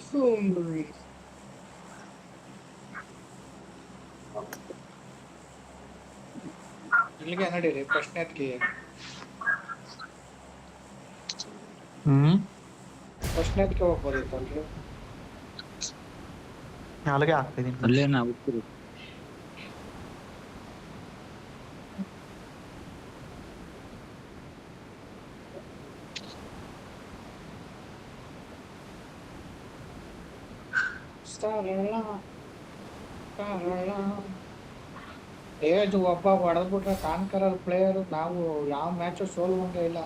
ಸುಂದ್ರಿ ಇಲ್ಲಿಗೆ ನಡೀರಿ ಪ್ರಶ್ನೆತ್ಗೆ ಪ್ರಶ್ನೆತ್ಗೆ ಹೋಗ್ಬೋದಿತ್ತು ಅಲ್ಲಿ ಅಲ್ಲಿಗೆ ಆಗ್ತಿದೀನಿ ಅಲ್ಲೇ ನಾ ಹೋಗ್ತೀರಿ. ಸರಳ ಸರಳ ಏಜ್ ಒಬ್ಬ ಹೊಡೆದ್ಬಿಟ್ರೆ ಕಾನ್ಕರರ್ ಪ್ಲೇಯರ್ ನಾವು ಯಾವ ಮ್ಯಾಚ್ ಸೋಲುವಂಗೆ ಇಲ್ಲ.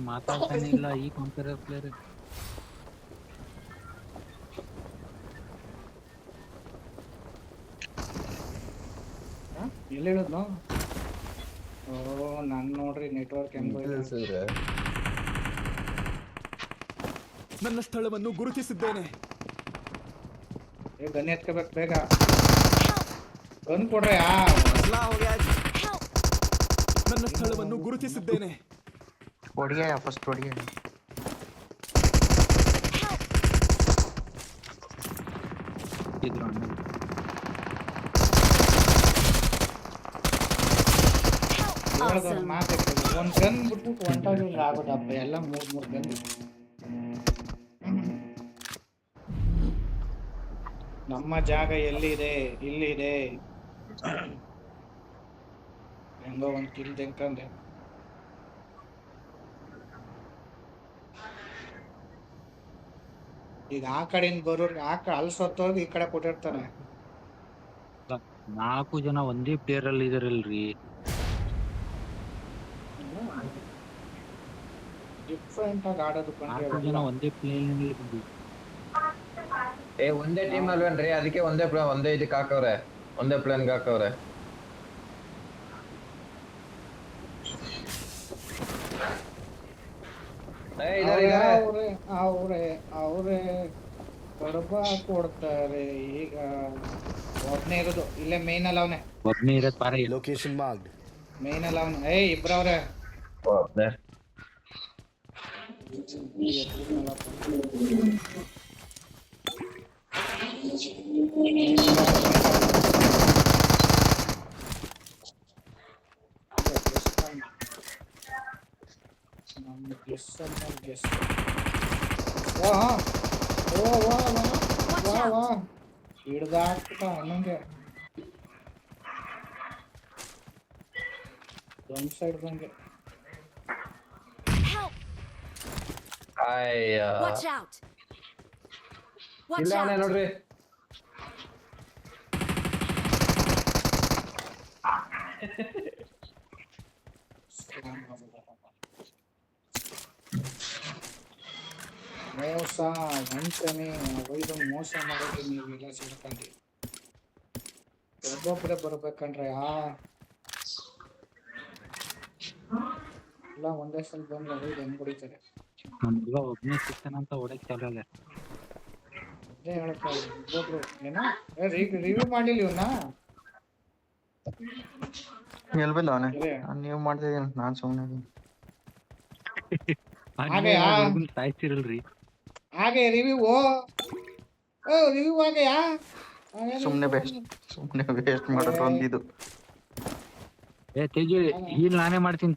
ಮಾತಾಡ್ತಾನೆ ಇಲ್ಲ ಈ ಕಾನ್ಕರರ್ ಪ್ಲೇಯರ್. ಎಲ್ಲಿ ಹೇಳಿದ್ನು? ಓ ನನ್ ನೋಡ್ರಿ ನೆಟ್ವರ್ಕ್ ಹೆಂಗೋಯ್ತು. ನನ್ನ ಸ್ಥಳವನ್ನು ಗುರುತಿಸಿದ್ದೇನೆ. ಗನ್ ಎತ್ಕೋಬೇಕು ಬೇಗ. ಗನ್ ಕೊಡ್ರಿ. ನನ್ನ ಸ್ಥಳವನ್ನು ಗುರುತಿಸಿದ್ದೇನೆ. ಹೊಡಿಯ ಫಸ್ಟ್ ಹೊಡಿಯ. ಇದ್ರು ಅಣ್ಣ. ಒಂದ್ ಗನ್ ಬಿಟ್ಬಿಟ್ಟು ಹೊಂಟಾಗಿಲ್ಲ ಆಗೋದಪ್ಪ. ಎಲ್ಲ ಮೂರ್ ಗನ್. ನಮ್ಮ ಜಾಗ ಎಲ್ಲಿದೆ? ಇಲ್ಲಿದೆ. ಹೆಂಗೋ ಒಂದ್ ಕಿಲ್ ತೆಂಕಂದೆ. ಈಗ ಆ ಕಡೆಯಿಂದ ಬರೋರ್ಗೆ ಅಲ್ಲಿ ಸತ್ತೋಗಿ ಈ ಕಡೆ ಕೊಟ್ಟಿರ್ತಾನೆ. 4 ಜನ ಒಂದೇ ಪ್ಲೇಯರ್ ಅಲ್ಲಿ ಇದಾರಲ್ರಿ. ಡಿಫ್ರೆಂಟ್ ಆಗಿ ಆಡೋದು. 4 ಜನ ಒಂದೇ ಪ್ಲೇಯರ್ ಒಂದೇ ಟೀಮ್ ಅಲ್ವೇನ್ರಿ? ಅದಕ್ಕೆ ಒಂದೇ ಇದಕ್ಕೆ ಹಾಕವ್ರೆ, ಒಂದೇ ಪ್ಲೇನ್ಗೆ ಹಾಕವ್ರೆ. ಅವ್ರೆ ಕಡಬ ಕೊಡ್ತಾರೆ. ಈಗ ಒಬ್ನೇ ಇರೋದು ಇಲ್ಲೇ ಮೇನ್ ಅಲ್ಲ. ಅವನೇ ಒಬ್ನೇ ಇರೋದ್ ಪಾರ. Location marked. ಮೇನ್ ಅಲ್ಲ ಅವನು. ಇಬ್ರವ್ರೆ. ಹಿಡ್ದಾಕ್ಬಿಟ್ಟ ಹಣ್ಣಂಗೆ. ಒಂದ್ ಸೈಡ್ ಬಂಗೆ. ಇಲ್ಲ ನೋಡ್ರಿ. ಮೋಸ ವಂಚನೆ ಒಯ್ದು ಮೋಸ ಮಾಡೋದು ನೀವೆಲ್ಲ ಸೇರ್ಕೊಂಡಿ. ಒಬ್ಬೊಬ್ಬರೇ ಬರ್ಬೇಕಂಡ್ರೆ ಎಲ್ಲ ಒಂದೇ ಸಲ ಬಂದ್ರೆ ಒಯ್ದು ಹೆಂಗ್ ಹೊಡಿತಾರೆ. ನಮ್ಗ ಒಬ್ನೇ ಸಿಗ್ತಾನಂತ ಹೊಡಕ್ ಚಾಲು ಆಗ. ಅದೇ ಹೇಳ್ತಾರೆ ಒಬ್ಬೊಬ್ರು. ಏನೋ ರಿವ್ಯೂ ಮಾಡ್ಲಿಲ್ಲ ಇವನ್ನ. ಎಲ್ಬಿಲ್ಲ ಅವನೇ. ನೀವು ಮಾಡ್ತಿದ್ದೀನಿ, ನಾನ್ ಸುಮ್ಮನೆ ಸಾಯ್ತಿರಲ್ರಿ. ಹಾಗೆ ರಿವ್ಯೂ ಆಗಯಾ? ಸುಮ್ಮನೆ ವೇಸ್ಟ್ ಮಾಡೋದು ಒಂದಿದು. ತೇಜು ಈಗ ನಾನೇ ಮಾಡ್ತೀನಿ.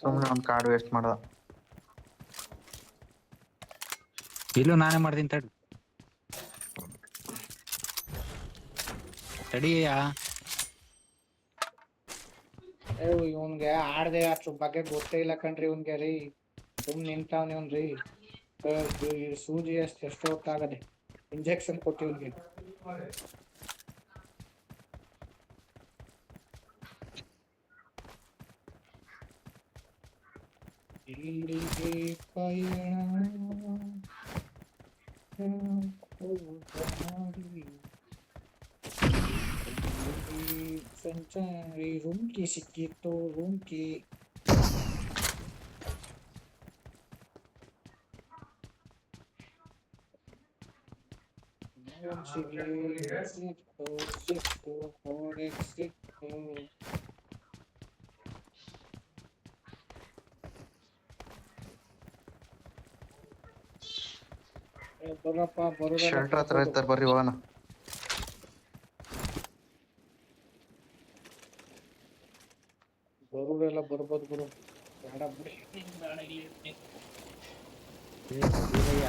ಸುಮ್ಮನೆ ಒಂದ್ ಕಾರ್ಡ್ ವೇಸ್ಟ್ ಮಾಡ್ದ. ಇಲ್ಲೂ ನಾನೇ ಮಾಡ್ತೀನಿ ತಡಿ. ತಡಿಯ ಇವನ್ಗೆ ಆಡ್ದೆ ಅದ್ರ ಬಗ್ಗೆ ಗೊತ್ತೇ ಇಲ್ಲ ಕಣ್ರಿ. ಇವನ್ಗೆ ರೀ ಸುಮ್ ನಿಂತಾವ್ನಿ ಅವ್ನ್ರಿ. ಸೂಜಿ ಎಷ್ಟು ಹೊತ್ತಾಗದೆ ಇಂಜೆಕ್ಷನ್ ಕೊಟ್ಟಿವ್ನಿಗೆ. ಇಲ್ಲಿಗೆ ಪಯಣ ಸಂಚಾರಿ. ರೂಮ್ಕಿ ಸಿಕ್ಕಿತ್ತು. ರೂಮ್ಕಿ ಸಿಕ್ತು ಸಿಕ್ತು ಫೋರೆಕ್ಸ್ ಸಿಕ್ತು. ಬರಪ್ಪ ಶೆಲ್ಟರ್ ಹತ್ರ ಇರ್ತಾರೆ ಬರ್ರಿ ಹೋಗೋಣ. ಬರೋರೆಲ್ಲ ಬರ್ಬೋದು ಗುರು. ಬೇಡ ಬಿಡಿ. ವೀರಯ್ಯ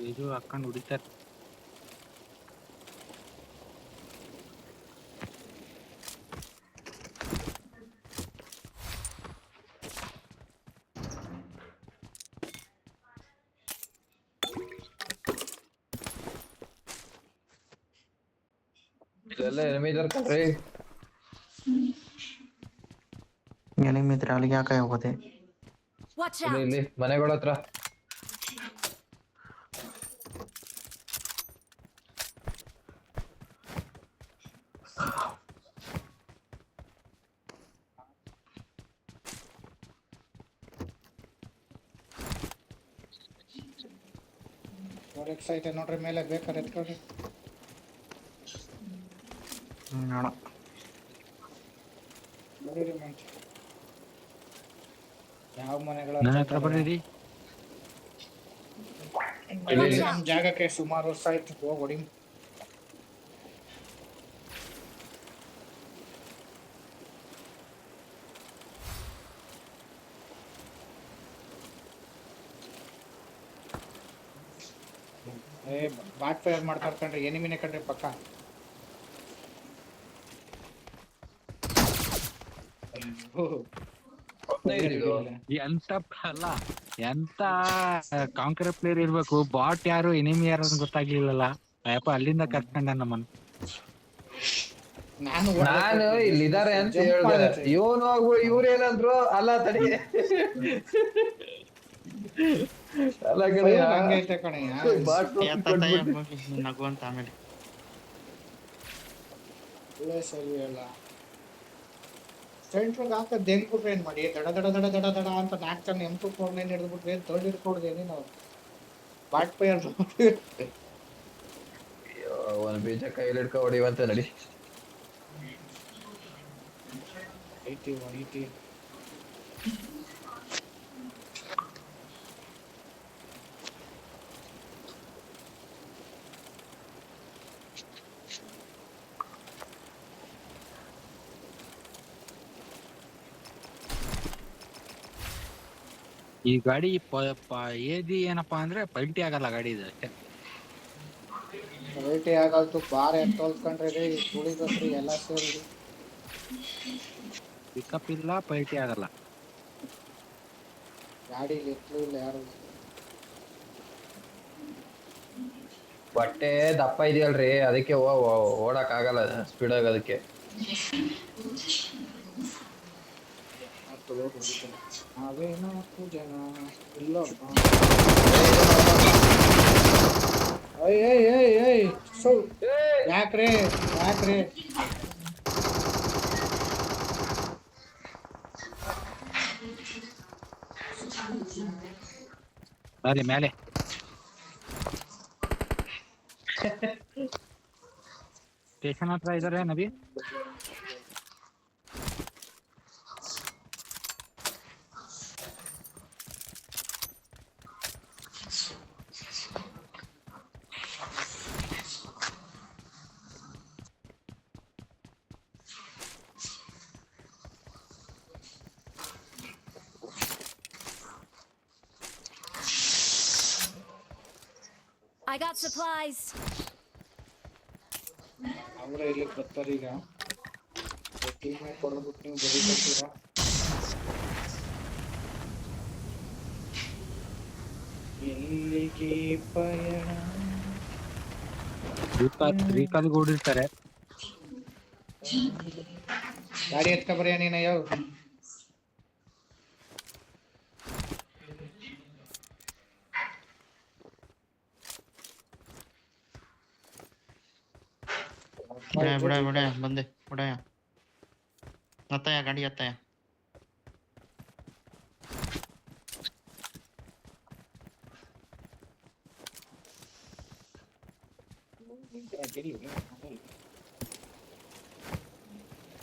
ಇದು ಹಾಕೊಂಡು ಹೊಡಿತಾರೆ. ಇದೆಲ್ಲ ಎನಿಮಿ ಇದಾರೆ ಕಣ್ರಿ. ಎನಿಮಿ ಇದ್ರೆ ಅಲ್ಲಿಗೆ ಯಾಕೆ ಹೋಗೋದೆ? Watch ಇಲ್ಲಿ out! ಇಲ್ಲಿ ಮನೆಗಳ ಹತ್ರ. ಫೋರೆಕ್ಸ್ ಐತೆ ನೋಡ್ರಿ ಮೇಲೆ, ಬೇಕಾದ್ರೆ ಎತ್ಕೊಳ್ರಿ. ನೋಡ ಬರೀರಿ ಮಂಚ. ಯಾವ ಮನೆಗಳ ನನ್ನ ಹತ್ರ ಬರ್ರಿ. ಇಲ್ಲಿ ನಮ್ ಜಾಗಕ್ಕೆ ಸುಮಾರು ವರ್ಷ ಆಯ್ತು. ಹೋಗಿ ಹೊಡಿ. ಬಾಟ್ ಫೈರ್ ಮಾಡ್ತಾ ಇರ್ಕಂಡ್ರಿ, ಎನಿಮಿನೇ ಕಣ್ರಿ ಪಕ್ಕ. ಇದು ಎಂತ ಅಲ್ಲ, ಎಂತ ಕಾಂಕರ್ ಪ್ಲೇಯರ್ ಇರ್ಬೇಕು. ಬಾಟ್ ಯಾರು ಎನಿಮಿ ಯಾರು ಅಂತ ಗೊತ್ತಾಗ್ಲಿಲ್ಲಲ್ಲ. ಅಯ್ಯಪ್ಪ ಅಲ್ಲಿಂದ ಕರ್ಕೊಂಡ ನಮ್ಮನ್ನ. ನಾನು ಇಲ್ಲಿದ್ದಾರೆ ಅಂತ ಹೇಳ್ದೆ. ಇವನು ಹೋಗ್ಬಿಡು, ಇವ್ರು ಏನಂದ್ರು ಅಲ್ಲ ತಡಿ. ಅಲ್ಲ ಕಣಯ್ಯ. ಹಂಗೈತೆ ಕಣಯ್ಯ. ನಗುವಂತ ಆಮೇಲೆ ಒಳ್ಳೆ ಸರಿ ಅಲ್ಲ. ಸೆಂಟ್ರಿಗೆ ಹಾಕದ್ ಹೆಂಗ್ಬಿಟ್ರೆ ಏನ್ ಮಾಡಿ, ದಡ ದಡ ದಡ ದಡ ದಡ ಅಂತ 4 ಜನ M2 4 ಹಿಡಿದ್ಬಿಟ್ರೆ ತರ್ಡ್ ಹಿಡ್ಕೊಡ್ದೇನಿ ನಾವು. ಬಾಟ್ ಫೈರ್ ಒಂದ್ ಬೀಜ ಕೈಲಿ ಹಿಡ್ಕೊ ಹೊಡಿವಂತ ನಡಿ. ಐತಿ ಐತಿ. ಈ ಗಾಡಿ ಏದಿ ಏನಪ್ಪಾ ಅಂದ್ರೆ ಪಲ್ಟಿ ಆಗಲ್ಲ ಗಾಡಿ ಇದು ಅಷ್ಟೇ. ರೇಟಿ ಆಗಲ್ತು. ಬಾರ್ ಎತ್ತೋಲ್ಕೊಂಡ್ರಿ ರೀ, ಕುಳಿದ್ರಿ ಎಲ್ಲ ಸೇರಿ. ಪಿಕಪ್ ಇಲ್ಲ, ಪಲ್ಟಿ ಆಗಲ್ಲ. ಗಾಡಿ ಎತ್ತಲೂ ಇಲ್ಲ ಯಾರು. ಬಟ್ಟೆ ದಪ್ಪ ಇದೆಯಲ್ರಿ, ಅದಕ್ಕೆ ಓಡಕ್ ಆಗಲ್ಲ ಸ್ಪೀಡ್ ಆಗಿ. ಅದಕ್ಕೆ ನಾವೇ 4 ಜನ ಇಲ್ಲ. ಯಾಕ್ರೆ ಯಾಕ್ರೆ ಅಲ್ಲಿ ಮೇಲೆ ಸ್ಟೇಷನ್ ಹತ್ರ ಇದಾರೆ ನಬಿ. I got supplies. ಅವರೇ ಇಲ್ಲಿ ಬರ್ತಾರೆ ಈಗ. ಟೀಮೇ ಕೊಡ್ಬಿಟ್ಟು ನೀವು ಬರೀತೀರಾ. ಎಲ್ಲಿಗೆ ಪಯಣ? ರೀಕಾಲ್ ಓಡಿರ್ತಾರೆ. ಗಾಡಿ ಎತ್ಕೊಬರಿಯ ನೀನು. ಯಾವ ಬಿಡ ಬಂದೆ ಬಿಡಯ ಹತ್ತಯ್ಯ ಗಾಡಿ ಹತ್ತಯ್ಯ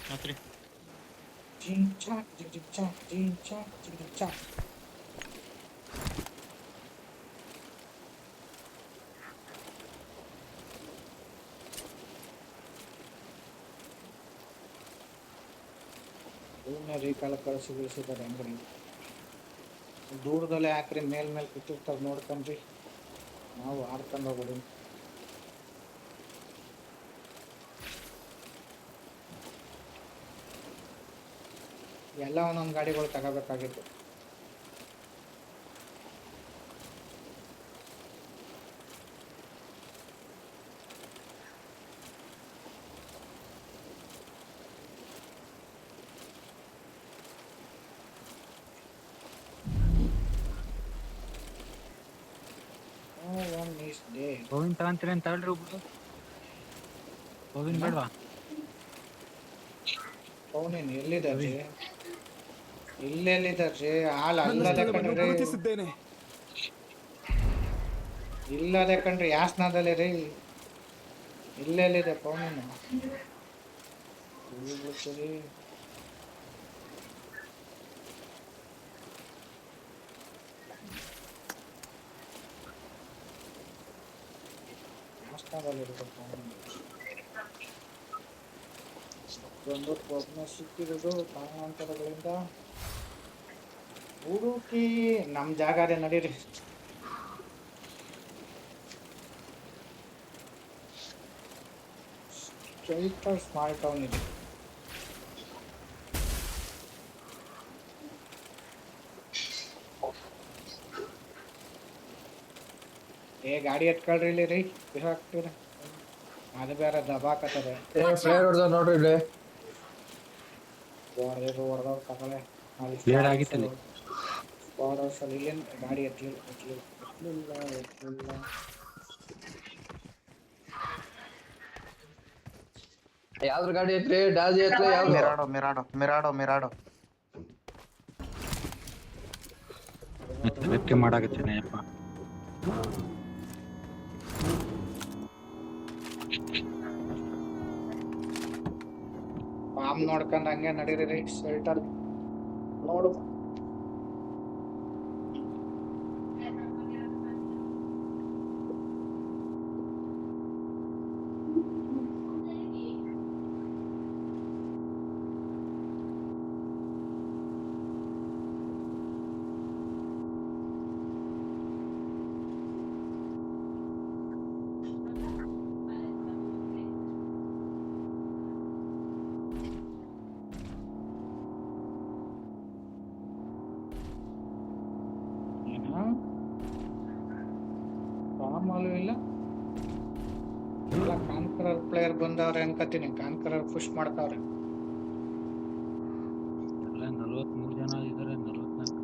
ಹತ್ರಿ ರೀಕಾಲ ಕಳಿಸಿದ್ದಾರೆ ಹೆಂಗ್ರಿ ದೂರದಲ್ಲೇ ಹಾಕ್ರಿ ಮೇಲ್ ಕೂತಿರ್ತಾರ ನೋಡ್ಕೊಂಡ್ರಿ ನಾವು ಆಡ್ಕೊಂಡು ಹೋಗೋದು ಎಲ್ಲ ಒಂದೊಂದು ಗಾಡಿಗಳು ತಗೋಬೇಕಾಗಿತ್ತು ಗೋವಿಂದ್ ತಗೊಂತೀರಿ ಅಂತ ಹೇಳ್ರಿ ಒಬ್ರು ಗೋವಿಂದ್ ಬೇಡವಾ ಅವನೇನು ಎಲ್ಲಿದ್ದಾರ್ರಿ ಇಲ್ಲೆಲ್ಲಿದ್ದಾರ್ರಿ ಹಾಲ್ ನನ್ನ ಅಲ್ಲದೆ ಸ್ಥಳವನ್ನು ಕಣ್ರಿ ಗುರುತಿಸಿದ್ದೇನೆ. ಇಲ್ಲದೆ ಕಣ್ರಿ ಯಾಸ್ನಾದಲ್ಲಿ ರೀ ಇಲ್ಲೆಲ್ಲಿದೆ ಪೌನೇನು ಒಂದು ಒಬ್ಬನ ಸಿಕ್ಕಿರೋದು ಕಾರಣಾಂತರಗಳಿಂದ ಹುಡುಕಿ ನಮ್ ಜಾಗದೇ ನಡೀರಿ ಸ್ಮಾಲ್ ಟೌನ್ ಇದೆ ಗಾಡಿ ಎತ್ಕೊಳ್ರಿ ಇಲ್ಲಿ ರೀ ಬಿಸಾಕ್ತೀರ ಅದು ಬೇರೆ ದಬಾಕತ್ತದೆ ಪ್ಲೇಯರ್ ಹೊಡೆದ ನೋಡ್ರಿ ಇಲ್ಲಿ ಹೊಡೆದವ್ರು ತಗೊಳ್ಳೆ Clear ಆಗಿತ್ತಲ್ಲಿ. ಇಲ್ಲೇನು ಗಾಡಿ ಎತ್ತಲಿಲ್ಲ ಯಾವ್ದ್ರ ಗಾಡಿ ಐತ್ರಿ ಡಾಜಿ ಐತ್ರಿ ಯಾವ್ದು ಮಿರಾಡೋ ಲೆಕ್ಕ ಮಾಡಾಕತ್ತೇನೆ ಅಪ್ಪ ಪಾಮ್ ನೋಡ್ಕೊಂಡ್ ಹಂಗೆ ನಡೀರಿ ಶೆಲ್ಟರ್ ನೋಡು ಪಾಮಲ್ಲೂ ಇಲ್ಲ ಎಲ್ಲ ಕಾನ್ಕರರ್ ಪ್ಲೇಯರ್ ಬಂದವ್ರೆ ಅನ್ಕತೀನಿ ಕಾನ್ಕರರ್ ಪುಷ್ ಮಾಡ್ತಾವ್ರೆ ಎಲ್ಲ 43 ಜನ ಇದಾರೆ 44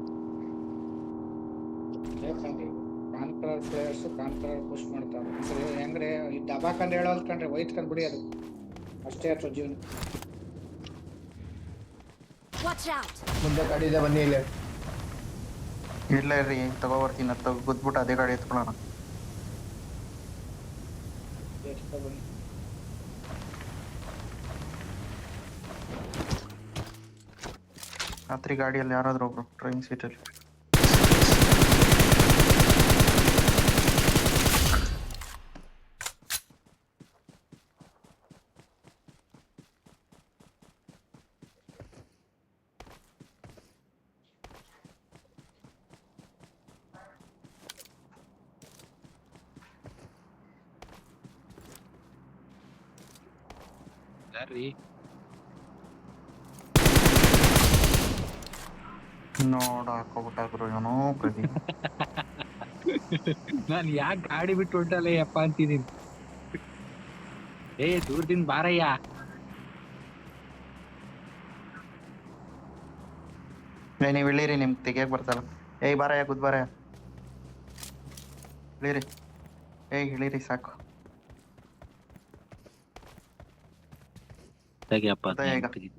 ಯಾಕಂದ್ರೆ ಕಾನ್ಕರರ್ ಪ್ಲೇಯರ್ಸ್ ಕಾನ್ಕರರ್ ಪುಷ್ ಮಾಡ್ತಾವ್ರೆ ಅಂದ್ರೆ ಹೆಂಗ್ರೆ ಈ ದಬಾಕಂದ್ ಹೇಳೋದ್ ಕಣ್ರಿ ಒಯ್ತ್ಕೊಂಡ್ ಬಿಡಿ ಅದು ಅಷ್ಟೇ ಅಥವಾ ಜೀವನ Watch out! ಮುಂದೆ ಗಾಡಿ ಇದೆ ಬನ್ನಿ ಇಲ್ಲಿ ಇಲ್ಲ ರೀ ತಗೋಬರ್ತೀನಿ ಗುದ್ಬಿಟ್ಟು ಅದೇ ಗಾಡಿ ಎತ್ಕೊಳ್ಳೋಣ ಎತ್ಕೊ ಬನ್ನಿ ರಾತ್ರಿ ಗಾಡಿಯಲ್ಲಿ ಯಾರಾದ್ರೂ ಒಬ್ರು ಡ್ರೈವಿಂಗ್ ಸೀಟಲ್ಲಿ ಯಾರ್ರೀ ನೋಡ ಹಾಕೋಬಿಟ್ಟಾಗ್ರು ಇವನು ಪ್ರದೀಪ್ ನಾನ್ ಯಾಕೆ ಗಾಡಿ ಬಿಟ್ಟು ಹೊಂಟಲ್ಲ ಯಪ್ಪ ಅಂತಿದೀನಿ ದೂರದಿಂದ ಬಾರಯ್ಯ ನೀವು ಇಳಿರಿ ನಿಮ್ಗೆ ತೆಗಿಯಕ್ ಬರ್ತಲ್ಲ ಬಾರಯ್ಯ ಗುದ್ ಬಾರಯ್ಯ ಇಳಿರಿ ಇಳಿರಿ ಸಾಕು ತೆಗಿಯಪ್ಪ ಗೊತ್ತಾಯ್ತು ಈಗ. ತೆಗಿ.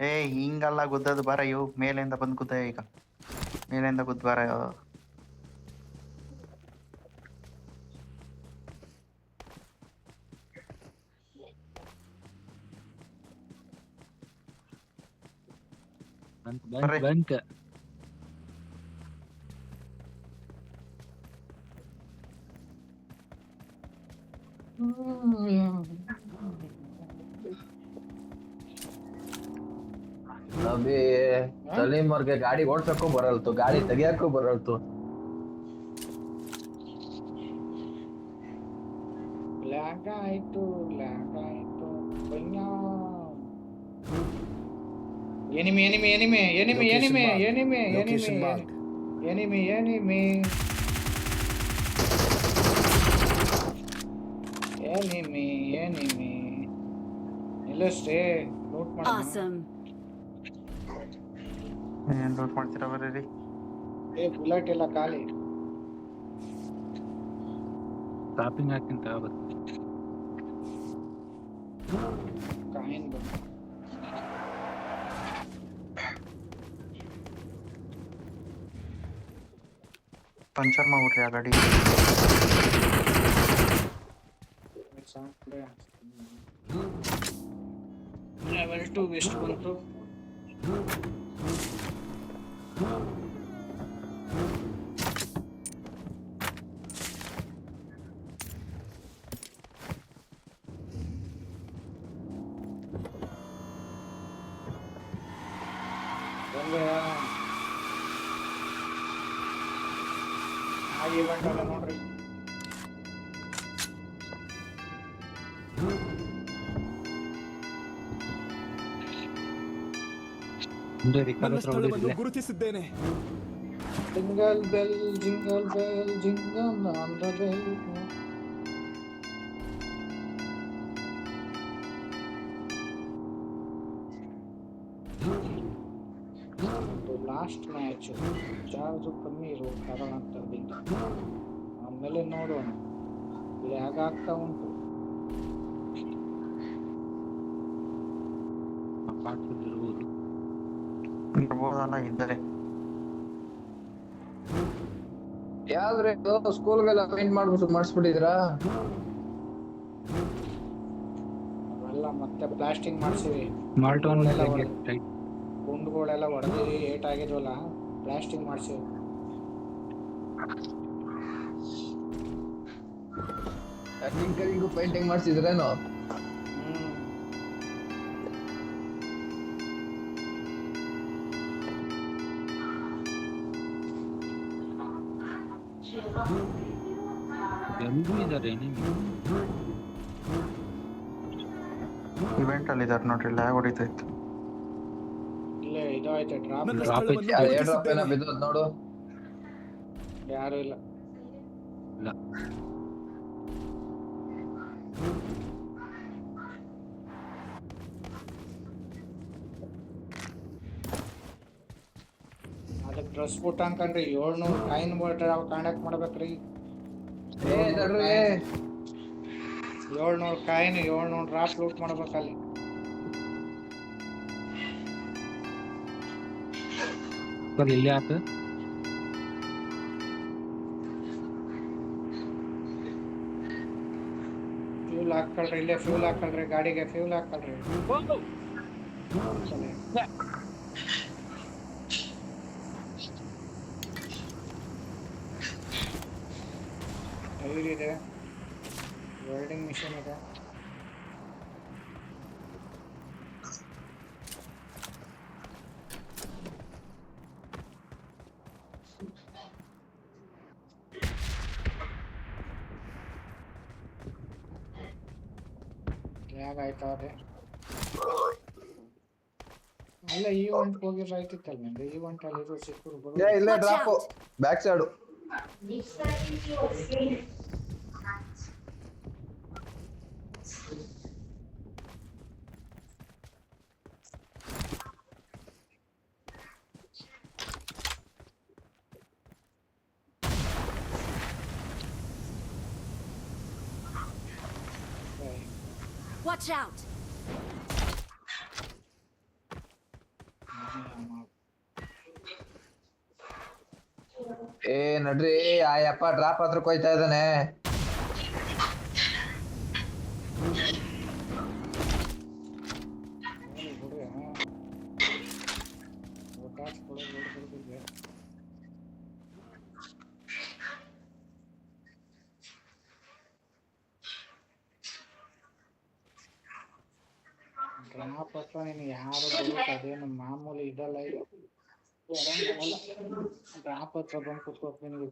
ಏ ಹಿಂಗಲ್ಲ ಗುದ್ದದು ಬಾರ ಇವು ಮೇಲಿಂದ ಬಂದು ಗುದ್ದ ಈಗ ಮೇಲಿಂದ ಗುದ್ದ ಬಾರ ಬರ್ರಿ. ಬಂಕ್ ಅಭಿ ಸಲೀಮ್ ಅವ್ರಿಗೆ ಗಾಡಿ ಓಡ್ಸಕ್ಕೂ ಬರಲ್ತು, ಗಾಡಿ ತೆಗಿಯಕ್ಕೂ ಬರಲ್ತು. ಲ್ಯಾಗ್ ಆಯ್ತು enemy enemy enemy enemy enemy enemy Location enemy marked. Enemy enemy enemy enemy ನಿಲ್ಲಿಸ್ರಿ ನೋಟ್ ಮಾಡಿ Awesome. ಏನ್ ಲೂಟ್ ಮಾಡ್ತೀರಾ ಬರ್ರಿ. ಏ ಬುಲೆಟ್ ಇಲ್ಲ ಖಾಲಿ ಶಾಪಿಂಗ್ ಹಾಕಿಂತ ಆಗುತ್ತೆ. ಕಾಯಿನ್ ಬಂದು ಪಂಚರ್ ಮಾಡ್ಬಿಟ್ರಿ ಆ ಗಾಡಿ. ಲೆವೆಲ್ 2 ಎಷ್ಟು ಬಂತು? ಆ ಈವೆಂಟ್ ಅಲ್ಲ ನೋಡ್ರಿ. ಮುಂದೆ ರಿಕಾಲ್ ನನ್ನ ಹತ್ರ ಸ್ಥಳವನ್ನು ಹೊಡಿತಿದೆ. ಗುರುತಿಸಿದ್ದೇನೆ. Jingle bell jingle bell jingle on the bell. Last match charge ಕಮ್ಮಿ ಇರುವ ಕಾರಣದಿಂದ ಆಮೇಲೆ ನೋಡೋಣ ಲ್ಯಾಗ್ ಆಗ್ತಾ ಉಂಟು. ಅಪಾರ್ಟ್ಮೆಂಟ್ ಇರ್ಬೋದು. ಇರ್ಬೋದಲ್ಲ ಇದ್ದರೆ. ಯಾವ್ದ್ರೆ ಸ್ಕೂಲ್ಗೆಲ್ಲ ಪೇಂಟ್ ಮಾಡಿಸ್ಬಿಟ್ಟಿದ್ರಾ? ಅವೆಲ್ಲ ಮತ್ತೆ ಪ್ಲಾಸ್ಟಿಂಗ್ ಮಾಡ್ಸಿವಿ, ಮಾಲ್ಟೋನ್ ಎಲ್ಲ ಮೇಲೆ ಹೊಡ್ದು- ಗುಂಡುಗಳೆಲ್ಲ ಹೊಡೆದಿವಿ, ಏಟ್ ಆಗಿದ್ವಲ್ಲ ಪ್ಲಾಸ್ಟಿಂಗ್ ಮಾಡ್ಸಿವಿ. ಟಿಂಕರಿಂಗು ಪೇಂಟಿಂಗ್ ಮಾಡ್ಸಿದ್ರೇನು? ಎಲ್ಲೂ ಇದಾರೆ ನಿಮಗೆ. ಇವೆಂಟ್ ಅಲ್ಲಿ ಇದಾರೆ ನೋಡ್ರಿ, ಲ್ಯಾಗ್ ಹೊಡಿತೈತೆ. ಇಲ್ಲೇ ಇದು ಐತೆ ಡ್ರಾಪ್. ನನ್ನ Drop ಸ್ಥಳವನ್ನು ಏರ್ ಡ್ರಾಪ್ ಏನೋ ಗುರುತಿಸಿದ್ದೇನೆ. ಬಿದ್ದೋದ್ ನೋಡು. ಯಾರು ಇಲ್ಲ. ಇಲ್ಲ. ಅದಕ್ಕೆ ಡ್ರೆಸ್ ಬುಟ್ ಅನ್ಕಂಡ್ರಿ 700 ಕಾಯಿನ್ ಬೋಟ್ರೆ ಅವ್ ಕಾಂಟ್ಯಾಕ್ಟ್ ಮಾಡ್ಬೇಕ್ರಿ. ಏ ತಡ್ರಿ. 700 ಕಾಯಿನ್ 700 ಡ್ರಾಪ್ ಲೂಟ್ ಮಾಡ್ಬೇಕಲ್ಲಿ. ಸರ್ ಇಲ್ಲಿ ಆತ. ಫ್ಯೂಲ್ ಹಾಕೊಳ್ರಿ, ಇಲ್ಲೇ ಫ್ಯೂಲ್ ಹಾಕೊಳ್ರಿ, ಗಾಡಿಗೆ ಫ್ಯೂಲ್ ಹಾಕೊಳ್ರಿ. ಸರಿ. ಟೈರ್ ಇದೆ, ವೆಲ್ಡಿಂಗ್ ಮಿಷಿನ್ ಇದೆ. ಲ್ಯಾಗ್ ಆಯ್ತಾ ಅದೇ ಅಲ್ಲ ಈವೆಂಟ್ ಹೋಗಿದ್ರೆ ಆಯ್ತಿತ್ತಲ್ಲ ನಂಗೆ. ಈವೆಂಟ್ ಅಲ್ಲಿ ಇರೋ ಸಿಕ್ಕರು ಏ ಇಲ್ಲೇ Watch drop out. Back side. Watch out. ಏ ನಡ್ರಿ, ಆ ಯಪ್ಪ ಡ್ರಾಪ್ ಹತ್ರ ಕೊಯ್ತಾ ಇದ್ದಾನೆ. ಡ್ರಾಪ್ ಹತ್ರ ನೀನು ಯಾರು ಅದೇನು ಮಾಮೂಲಿ ಇದಲ್ಲ ಇದು. ಡ್ರಾಪ್ ಹತ್ರ ಬಂದು ಕುತ್ಕೋಕ್ ನಿನಗೆ.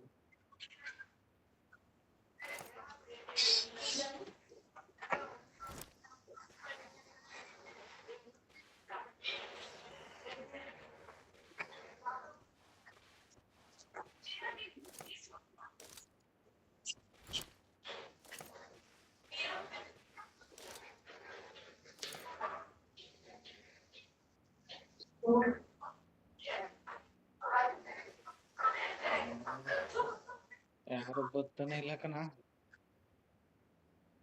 ಯಾರು ಗೊತ್ತಾನೆ ಇಲ್ಲ ಕಣ.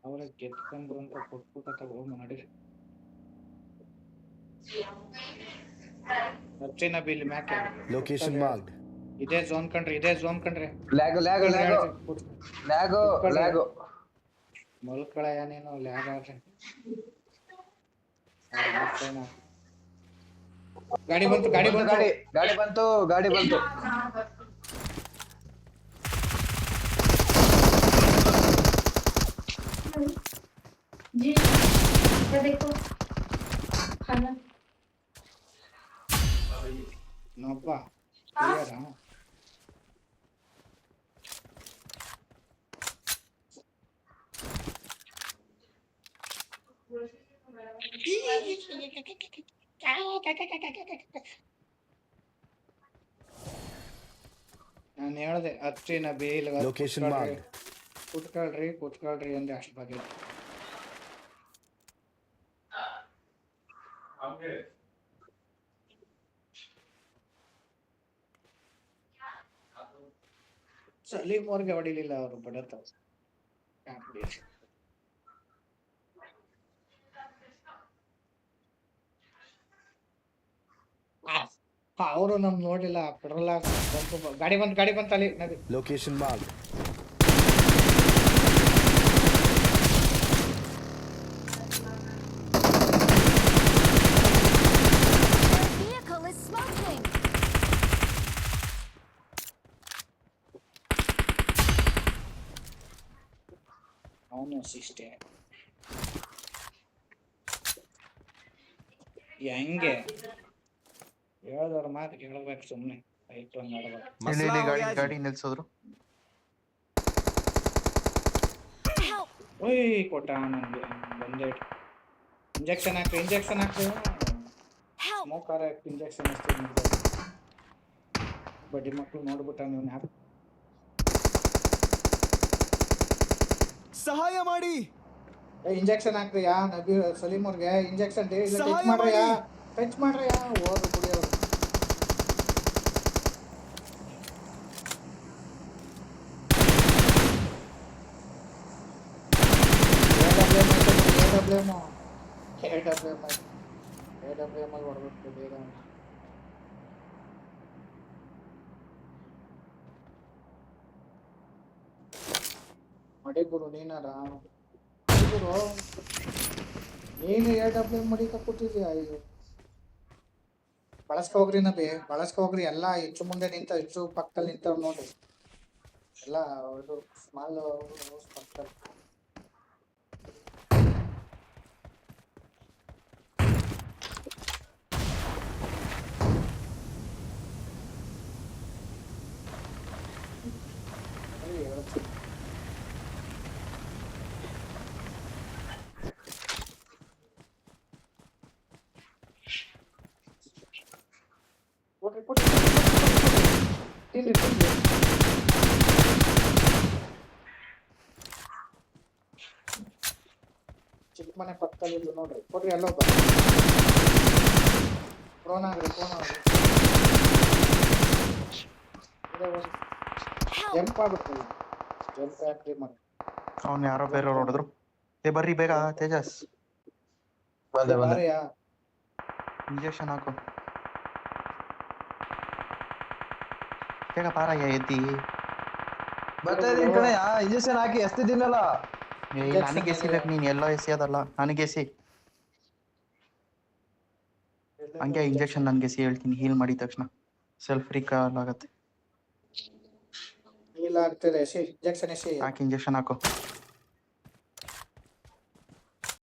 ಅವ್ರ ಗೆದ್ಕೊಂಡ್ರು ಅಂತ ಕೊಟ್ಬಿಟ್ಟ ಹೋಗ್ ನಡಿ. ಹಚ್ಚಿನ ಬಿಲ್ ಮ್ಯಾಕೆ Location marked. ಇದೇ ಝೋನ್ ಕಣ್ರಿ, ಇದೇ ಝೋನ್ ಕಣ್ರಿ. ಲ್ಯಾಗು ಮಲ್ಕಳಯ್ಯ ನೀನು ಲ್ಯಾಗ್ ಆಡ್ರಿ. ಗಾಡಿ ಬಂತು, ಗಾಡಿ ಬಂತು. ಗಾಡಿ ಬಂತು. जी देखो खाना ನೊಬ್ಬ ಕ್ಲಿಯರಾ? ನಾನು ಹೇಳ್ದೆ ಹಚ್ಚಿನ ಬೇಲ್ Location marked. ಕುತ್ಕೊಳ್ರಿ ಅಂದೆ ಅಷ್ಟು ಬಗ್ಗೆ. ಸಲೀಮ್ ಅವ್ರಿಗೆ ಹೊಡಿಲಿಲ್ಲ ಅವರು ಬಡತ. ಅವರು ನಮ್ ನೋಡಿಲ್ಲ. ಪೆಟ್ರೋಲ್ ಬಂತು, ಗಾಡಿ ಬಂತು ಅಲ್ಲಿ ನದಿ. Location marked. Their vehicle is smoking. ಅವನು ಸಿಸ್ಟೆ ಹೆಂಗೆ ಹೇಳದವ್ರ ಮಾತು ಕೇಳಬೇಕು ಸುಮ್ನೆ. ಆಯ್ತು ಹಂಗ ಆಡ್ಬೇಕು. ಇಲ್ಲಿ ಗಾಡಿ ನಿಲ್ಸಿದ್ರು. ಓಯ್ ಕೊಟ್ಟ ನನ್ಗೆ ಬಂದೆ. ಇಂಜೆಕ್ಷನ್ ಹಾಕ್ತು. ಸ್ಮೋಕ್ ಹಾಕಿ ಇಂಜೆಕ್ಷನ್ ಅಷ್ಟೇ. ಬಡ್ಡಿ ಮಕ್ಕಳು ನೋಡ್ಬಿಟ್ಟ ನೀವು ಯಾರು ಸಹಾಯ ಮಾಡಿ. ಇಂಜೆಕ್ಷನ್ ಹಾಕ್ರಿಯಾ ನಬಿ ಸಲೀಮ್ ಅವ್ರಿಗೆ. ಇಂಜೆಕ್ಷನ್ ಟಚ್ ಮಾಡ್ರಿಯಾ ಓದು ಕುಡಿಯೋರು. AWM ಅಲ್ಲಿ ಹೊಡ್ಬೇಕು ಬೇಗ. ಮಡಿಗುರು ನೀನಾರ ನೀನು AWM ಮಡಿಕ ಕೊಟ್ಟಿದ್ಯಾ? ಇದು ಬಳಸ್ಕೋಗ್ರಿ ನಬಿ, ಬಳಸ್ಕೋಗ್ರಿ. ಎಲ್ಲ ಹೆಚ್ಚು ಮುಂದೆ ಹೆಚ್ಚು ಪಕ್ಕದಲ್ಲಿ ನಿಂತವ್ ನೋಡ್ರಿ. ಎಲ್ಲ ಇದು ಸ್ಮಾಲ್ ಪಕ್ಕದಲ್ಲಿ. ಚಿಕ್ಕ ಮನೆ ಪಕ್ಕದಲ್ಲಿ ಇದ್ದು ನೋಡ್ರಿ. ಕೊಡ್ರಿ ಎಲ್ಲೋ ಫೋನ್ ಆಗ್ರಿ. ಜಂಪ್ ಆಗ್ಬಿಡ್ತೀವಿ. ಜಂಪ್ ಹಾಕ್ರಿ ಮಾಡಿ. ಅವ್ನು ಯಾರೋ ಬೇರೆ ನೋಡಿದ್ರು. ಬರ್ರಿ ಬೇಗ ತೇಜಸ್. ಬಂದೆ ಬಂದೆ ಬಾರಯ್ಯ. ಇಂಜೆಕ್ಷನ್ ಹಾಕು ಬೇಗ ಬಾರಯ್ಯ ಎದ್ದಿ. ಬರ್ತಾ ಇದೀನಿ ಕಣಯ್ಯ ಇಂಜೆಕ್ಷನ್ ಹಾಕಿ ಎಸ್ತಿದ್ದೀನಲ್ಲ. ನನಗೆ ಎಸಿಬೇಕು, ನೀನ್ ಎಲ್ಲೋ ಎಸಿಯೋದಲ್ಲ, ನನಗೆ ಎಸಿ. ಹಂಗೆ ಇಂಜೆಕ್ಷನ್ ನನ್ಗೆ ಎಸಿ ಹೇಳ್ತೀನಿ, ಹೀಲ್ ಮಾಡಿದ ತಕ್ಷಣ ಸೆಲ್ಫ್ ರಿಕಾಲ್ ಆಗತ್ತೆ. ಇಲ್ಲ ಆಗ್ತದೆ ಎಸಿ ಇಂಜೆಕ್ಷನ್ ಎಸಿ. ಹಾಕಿ ಇಂಜೆಕ್ಷನ್ ಹಾಕು.